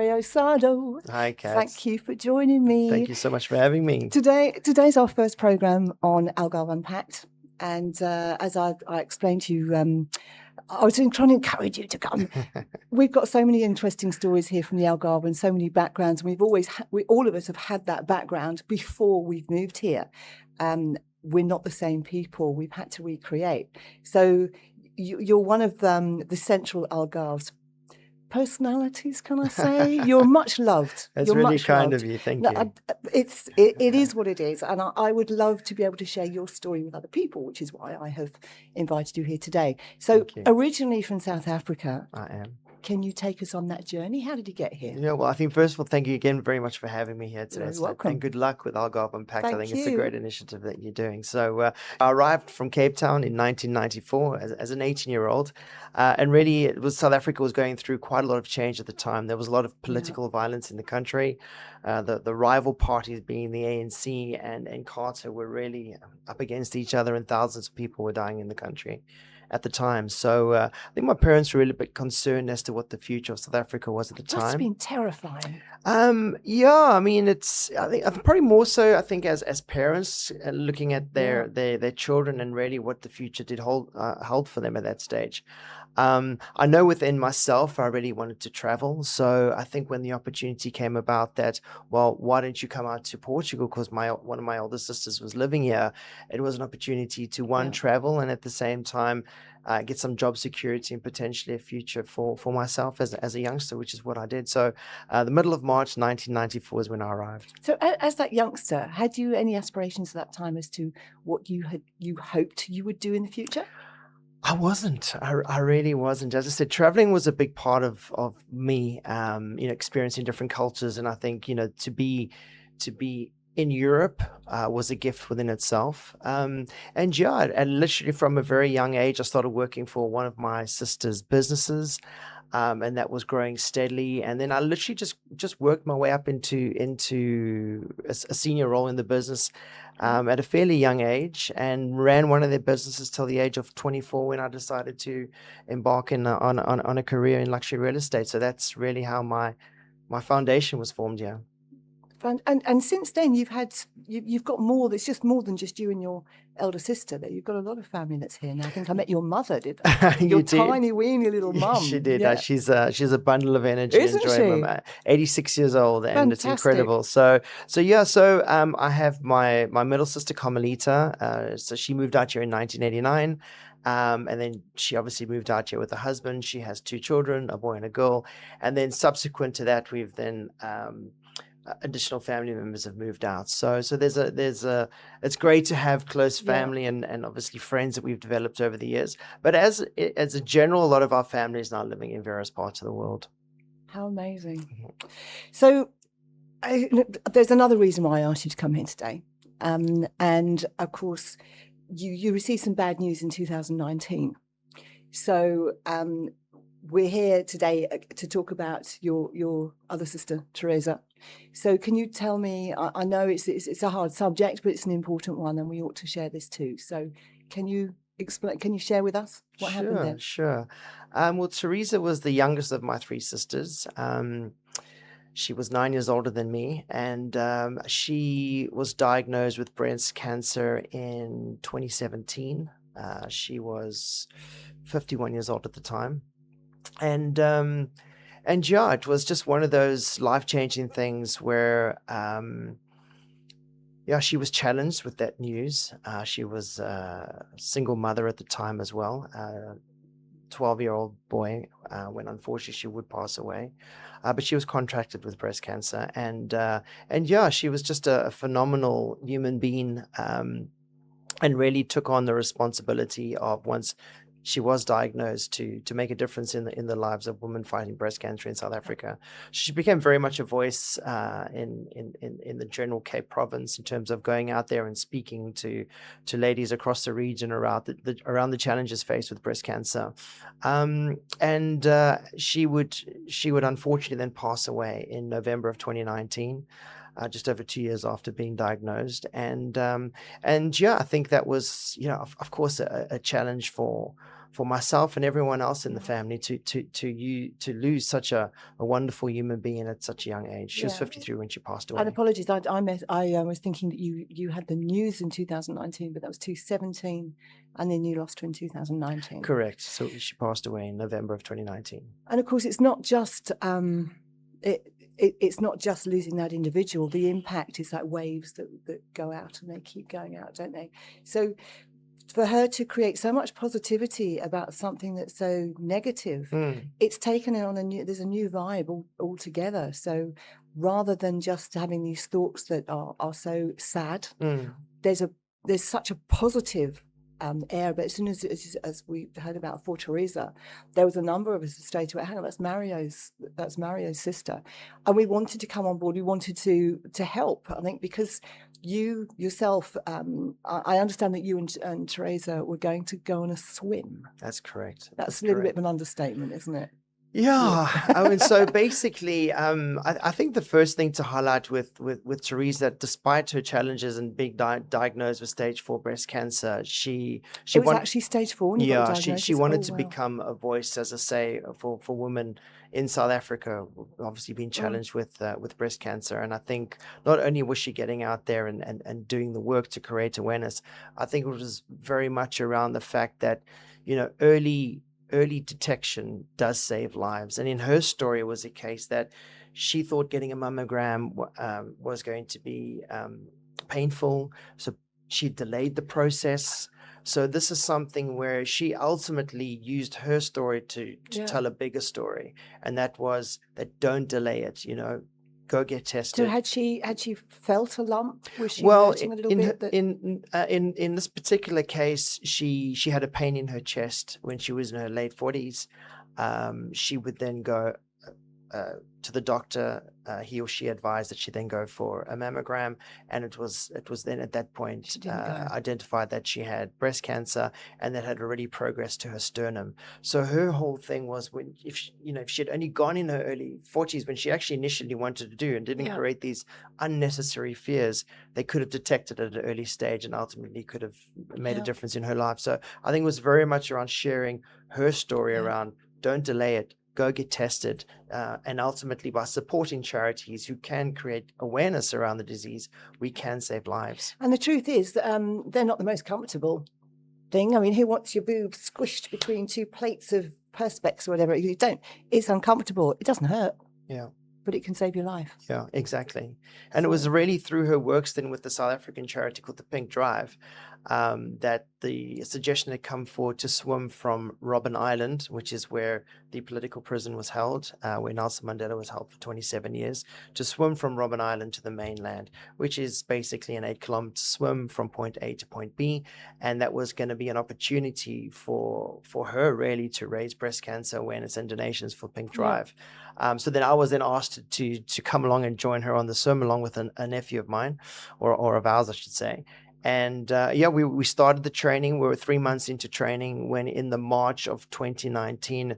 Osado. Hi, Kat. Thank you for joining me. Thank you so much for having me. Today's our first programme on Algarve Unpacked. And as I explained to you, I was trying to encourage you to come. We've got so many interesting stories here from the Algarve and so many backgrounds. And all of us have had that background before we've moved here. We're not the same people. We've had to recreate. So you're one of the central Algarve's personalities, can I say? You're much loved. That's You're really much kind loved. of you. Thank No, you. It is what it is. And I would love to be able to share your story with other people, which is why I have invited you here today. So Thank you. originally from South Africa. I am. Can you take us on that journey? How did you get here? Yeah, well, I think first of all, thank you again very much for having me here today. You're welcome. And good luck with Algarve Unpacked. I Thank think it's a you. great initiative that you're doing. So I arrived from Cape Town in 1994 as an 18-year-old. And really, South Africa was going through quite a lot of change at the time. There was a lot of political violence in the country. The rival parties being the ANC and Carter were really up against each other, and thousands of people were dying in the country at the time. So I think my parents were really a bit concerned as to what the future of South Africa was at the time. Must have been terrifying. Yeah, I mean, I think probably more so, I think as parents looking at their children and really what the future did hold for them at that stage. I know within myself, I really wanted to travel. So I think when the opportunity came about that, well, why don't you come out to Portugal? Because one of my older sisters was living here. It was an opportunity to travel and at the same time get some job security and potentially a future for myself as a youngster, which is what I did. So the middle of March 1994 is when I arrived. So as that youngster, had you any aspirations at that time as to what you hoped you would do in the future? I wasn't. I really wasn't. As I said, traveling was a big part of me, experiencing different cultures. And I think, to be in Europe was a gift within itself. And literally from a very young age, I started working for one of my sister's businesses. And that was growing steadily. And then I literally just worked my way up into a senior role in the business at a fairly young age, and ran one of their businesses till the age of 24 when I decided to embark on a career in luxury real estate. So that's really how my foundation was formed. Yeah. And since then you've got more. It's just more than just you and your elder sister. That you've got a lot of family that's here now. I think I met your mother. Did your tiny weeny little mum? She did. Yeah. She's a bundle of energy. Isn't she? 86 years old, and Fantastic. It's incredible. So I have my middle sister Carmelita. So she moved out here in 1989. And then she obviously moved out here with her husband. She has 2 children, a boy and a girl. And then subsequent to that, we've then additional family members have moved out. So it's great to have close family and obviously friends that we've developed over the years. But as a general, a lot of our family is now living in various parts of the world. How amazing. So there's another reason why I asked you to come here today. And of course, you received some bad news in 2019. So we're here today to talk about your other sister, Teresa. So can you tell me, I know it's a hard subject, but it's an important one and we ought to share this too. So can you share with us what happened there? Sure. Well, Teresa was the youngest of my 3 sisters. She was 9 years older than me, and she was diagnosed with breast cancer in 2017. She was 51 years old at the time. And it was just one of those life-changing things where, she was challenged with that news. She was a single mother at the time as well, 12-year-old boy, when unfortunately she would pass away. But she was contracted with breast cancer. And she was just a phenomenal human being, and really took on the responsibility of, once she was diagnosed, to make a difference in the lives of women fighting breast cancer in South Africa. She became very much a voice in the general Cape Province in terms of going out there and speaking to ladies across the region around the challenges faced with breast cancer. She would unfortunately then pass away in November of 2019. Just over 2 years after being diagnosed. I think that was, of course, a challenge for myself and everyone else in the family to lose such a wonderful human being at such a young age. She was Yeah. 53 when she passed away. And apologies, I was thinking that you had the news in 2019, but that was 2017, and then you lost her in 2019. Correct. So she passed away in November of 2019. And of course, it's not just it's not just losing that individual. The impact is like waves that go out, and they keep going out, don't they? So for her to create so much positivity about something that's so negative, it's taken it on there's a new vibe altogether. So rather than just having these thoughts that are so sad, there's such a positive air. But as soon as we heard about For Teresa, there was a number of us who stayed to it. Hang on, that's Mario's sister, and we wanted to come on board. We wanted to help. I think because you yourself, I understand that you and Teresa were going to go on a swim. That's correct. That's a little bit of an understatement, isn't it? Yeah, I mean, so basically, I think the first thing to highlight with Teresa, despite her challenges and being diagnosed with stage 4 breast cancer, she was actually stage 4. When you got the diagnosis? she wanted to become a voice, as I say, for women in South Africa, obviously being challenged with breast cancer. And I think not only was she getting out there and doing the work to create awareness, I think it was very much around the fact that, early detection does save lives. And in her story, it was a case that she thought getting a mammogram was going to be painful. So she delayed the process. So this is something where she ultimately used her story to tell a bigger story. And that was that don't delay it, go get tested. So had she felt a lump? Was she well, hurting a little bit? in this particular case, she had a pain in her chest when she was in her late 40s. She would then go to the doctor. He or she advised that she then go for a mammogram, and it was then at that point identified that she had breast cancer, and that had already progressed to her sternum. So her whole thing was, if she had only gone in her early 40s, when she actually initially wanted to do and didn't create these unnecessary fears, they could have detected it at an early stage and ultimately could have made a difference in her life. So I think it was very much around sharing her story around don't delay it, go get tested, and ultimately by supporting charities who can create awareness around the disease, we can save lives. And the truth is that they're not the most comfortable thing. I mean, who wants your boobs squished between two plates of Perspex or whatever? You don't. It's uncomfortable. It doesn't hurt. Yeah. But it can save your life. Yeah, exactly. And it was really through her works then with the South African charity called the Pink Drive that the suggestion had come forward to swim from Robben Island, which is where the political prison was held, where Nelson Mandela was held for 27 years, to swim from Robben Island to the mainland, which is basically an 8-kilometer swim from point A to point B. And that was going to be an opportunity for her really to raise breast cancer awareness and donations for Pink Drive. So then I was then asked to come along and join her on the swim along with a nephew of mine, or of ours, I should say. And we started the training. We were 3 months into training when in the March of 2019,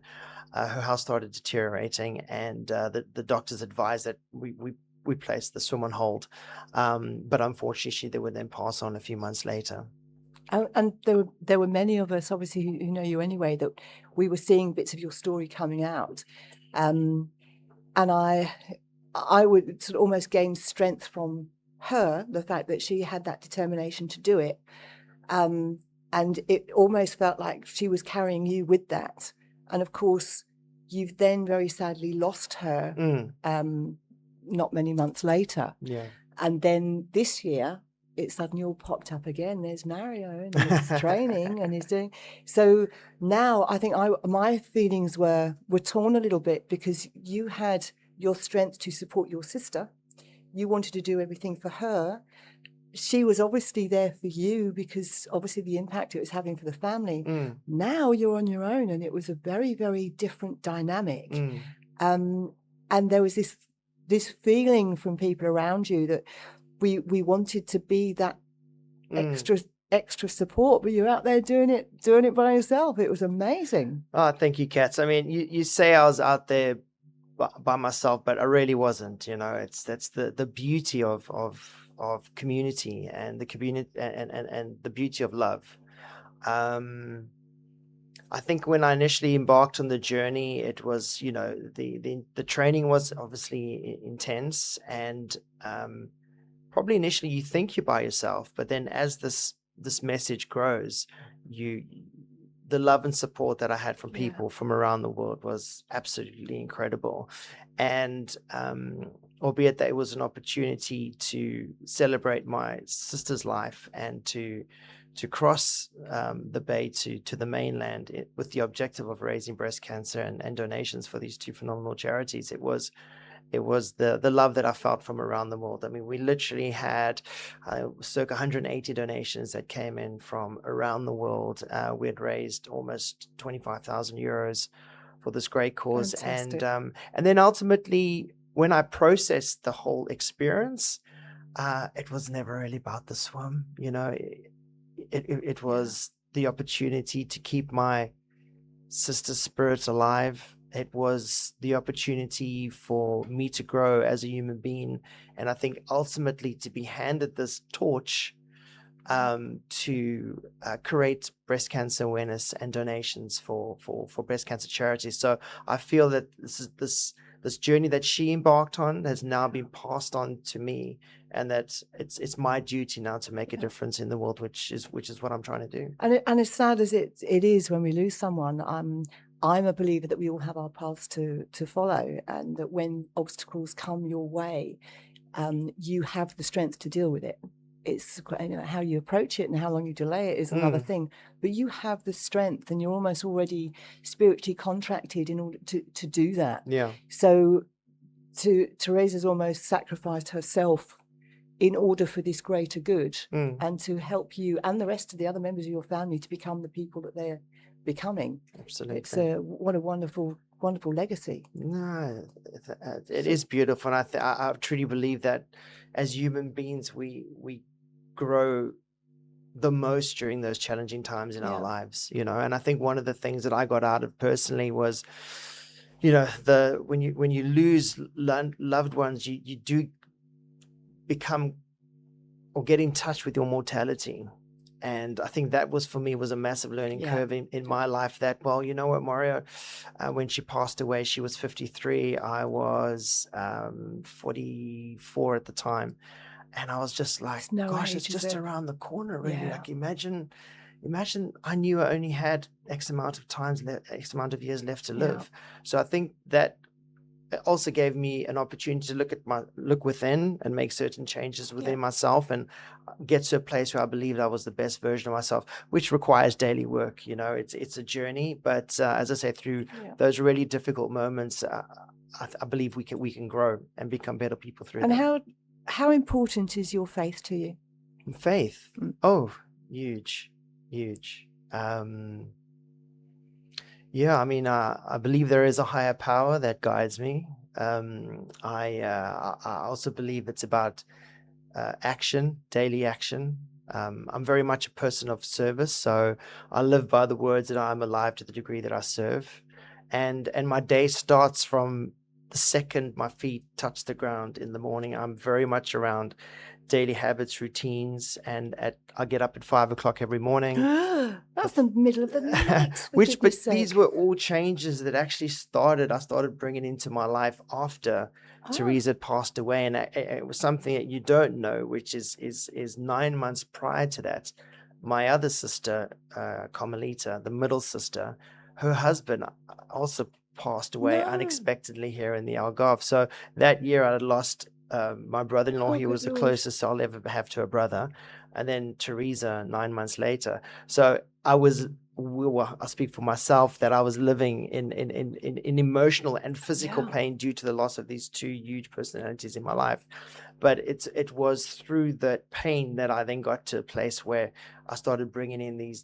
her health started deteriorating, and the doctors advised that we placed the swim on hold. But unfortunately, they would then pass on a few months later. And there were many of us, obviously, who know you anyway, that we were seeing bits of your story coming out. And I would sort of almost gain strength from her, the fact that she had that determination to do it. And it almost felt like she was carrying you with that. And of course, you've then very sadly lost her not many months later. Yeah. And then this year, it suddenly all popped up again. There's Mario, and he's training, and he's doing. So now I think my feelings were torn a little bit, because you had your strength to support your sister. You wanted to do everything for her. She was obviously there for you because obviously the impact it was having for the family. Now you're on your own, and it was a very, very different dynamic. And there was this feeling from people around you that we wanted to be that extra support, but you're out there doing it by yourself. It was amazing. Oh, thank you, Katz. I mean, you say I was out there by myself, but I really wasn't. That's the beauty of community, and the community and the beauty of love. I think when I initially embarked on the journey, it was, you know, the training was obviously intense, and probably initially you think you're by yourself, but then as this message grows, you the love and support that I had from Yeah. people from around the world was absolutely incredible. And albeit that it was an opportunity to celebrate my sister's life and to cross the bay to the mainland with the objective of raising breast cancer and donations for these two phenomenal charities, it was the love that I felt from around the world. I mean, we literally had circa 180 donations that came in from around the world. We had raised almost 25,000 euros for this great cause. Fantastic. And then ultimately, when I processed the whole experience, it was never really about the swim. You know, it was the opportunity to keep my sister's spirit alive. It was the opportunity for me to grow as a human being. And I think ultimately to be handed this torch to create breast cancer awareness and donations for breast cancer charities. So I feel that this journey that she embarked on has now been passed on to me, and that it's my duty now to make a difference in the world, which is what I'm trying to do. And as sad as it is when we lose someone, I'm a believer that we all have our paths to follow, and that when obstacles come your way, you have the strength to deal with it. It's, you know, how you approach it and how long you delay it is another thing, but you have the strength, and you're almost already spiritually contracted in order to do that. Yeah. So Teresa's almost sacrificed herself in order for this greater good, and to help you and the rest of the other members of your family to become the people that they're becoming. Absolutely. It's what a wonderful legacy. No, it is beautiful, and I truly believe that as human beings, we grow the most during those challenging times in our lives, you know. And I think one of the things that I got out of personally was, you know, when you lose loved ones, you do become or get in touch with your mortality. And I think that was, for me, was a massive learning curve in my life, that, well, you know what, Mario, when she passed away, she was 53. I was 44 at the time. And I was just like, gosh, it's just around the corner, really. Like, imagine I knew I only had X amount of years left to live. So I think that it also gave me an opportunity to look within and make certain changes within myself, and get to a place where I believed I was the best version of myself, which requires daily work. You know, it's a journey, but as I say, through those really difficult moments, I believe we can grow and become better people through them. And how important is your faith to you? Faith? Oh, huge. Yeah, I mean, I believe there is a higher power that guides me. I also believe it's about action, daily action. I'm very much a person of service, so I live by the words that I'm alive to the degree that I serve. And my day starts from the second my feet touch the ground in the morning. I'm very much around daily habits, routines, and I get up at 5 o'clock every morning. That's the middle of the night. But these were all changes that actually I started bringing into my life after Teresa had passed away, and it was something that you don't know, which is 9 months prior to that. My other sister, Carmelita, the middle sister, her husband also passed away unexpectedly here in the Algarve. So that year I had lost my brother-in-law. He was the closest I'll ever have to a brother. And then Teresa 9 months later. So I speak for myself, that I was living in emotional and physical pain due to the loss of these two huge personalities in my life. But it was through that pain that I then got to a place where I started bringing in these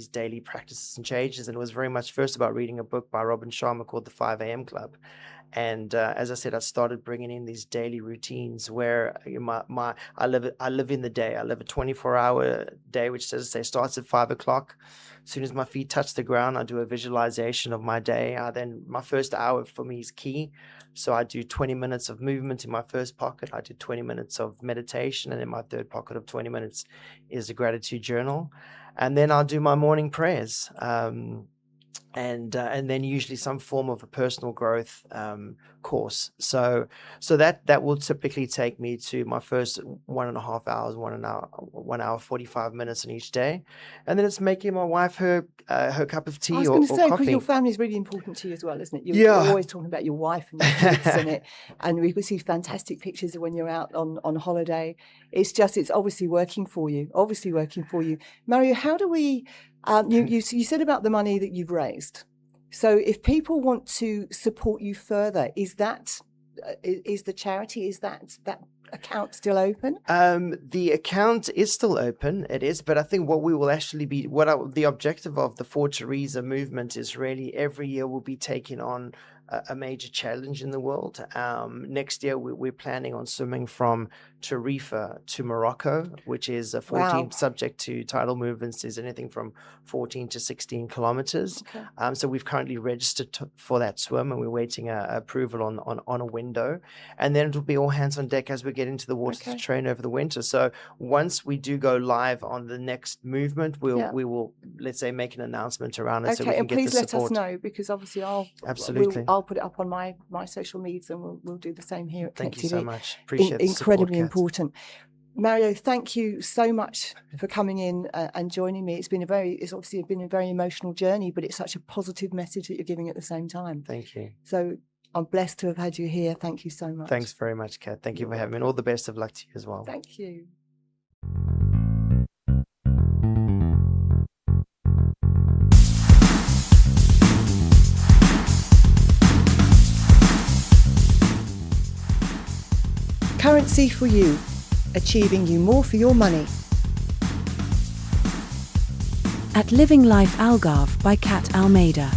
daily practices and changes. And it was very much first about reading a book by Robin Sharma called The 5 a.m. Club. And as I said, I started bringing in these daily routines where I live in the day. I live a 24-hour day, which, as I say, starts at 5 o'clock. As soon as my feet touch the ground, I do a visualization of my day. My first hour for me is key. So I do 20 minutes of movement in my first pocket. I do 20 minutes of meditation. And in my third pocket of 20 minutes is a gratitude journal. And then I'll do my morning prayers. and then usually some form of a personal growth course. So that will typically take me to my first 1.5 hours, 1 hour 45 minutes in each day, and then it's making my wife her cup of I tea was or going to say, because coffee. your family is really important to you as well, isn't it? You're Yeah. always talking about your wife and your kids in it. And we see fantastic pictures of when you're out on holiday. It's obviously working for you, Mario, how do we, you said about the money that you've raised. So if people want to support you further, is the charity, is that account still open? The account is still open. It is, but I think what we will actually be, the objective of the For Teresa movement is really every year we'll be taking on a major challenge in the world. Next year we're planning on swimming from Tarifa to Morocco, which is a 14, Wow. subject to tidal movements, is anything from 14 to 16 kilometers. Okay. So we've currently registered for that swim, and we're waiting approval on a window, and then it'll be all hands on deck as we get into the water Okay. to train over the winter. So once we do go live on the next movement, we will, let's say, make an announcement around it so we Okay, can and get please the let support. us know, because obviously Absolutely. I'll put it up on my social medias, and we'll do the same here at Thank Connect you so TV. much. Appreciate the support, Incredibly Kat. important. Mario, thank you so much for coming in and joining me. It's obviously been a very emotional journey, but it's such a positive message that you're giving at the same time. Thank you. So I'm blessed to have had you here. Thank you so much. Thanks very much, Kat. Thank you for having me, and all the best of luck to you as well. Thank you. Currency for You, achieving you more for your money. At Living Life Algarve by Kat Almeida.